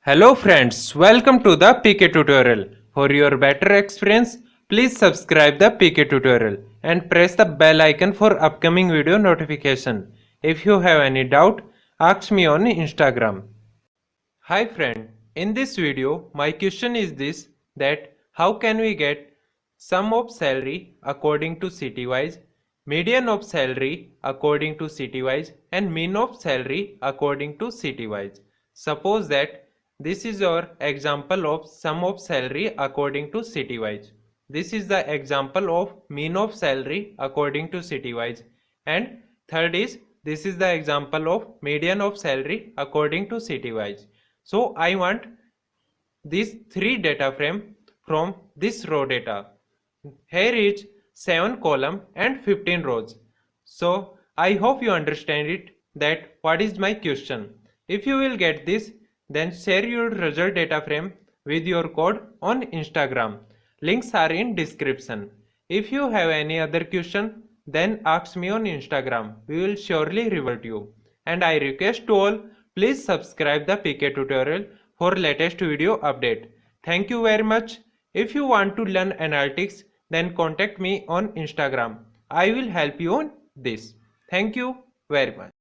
Hello friends, welcome to the PK tutorial. For your better experience, please subscribe the PK tutorial and press the bell icon for upcoming video notification. If you have any doubt, ask me on Instagram. Hi friend, in this video my question is this, that how can we get sum of salary according to city wise, median of salary according to city wise and mean of salary according to city wise. Suppose that this is our example of sum of salary according to city wise. This is the example of mean of salary according to city wise, and third is this is the example of median of salary according to city wise. So I want these three data frame from this row data. Here is 7 column and 15 rows. So I hope you understand it, that what is my question. If you will get this, then share your result data frame with your code on Instagram. Links are in description. If you have any other question, then ask me on Instagram. We will surely revert you. And I request to all, please subscribe the PK tutorial for latest video update. Thank you very much. If you want to learn analytics, then contact me on Instagram. I will help you on this. Thank you very much.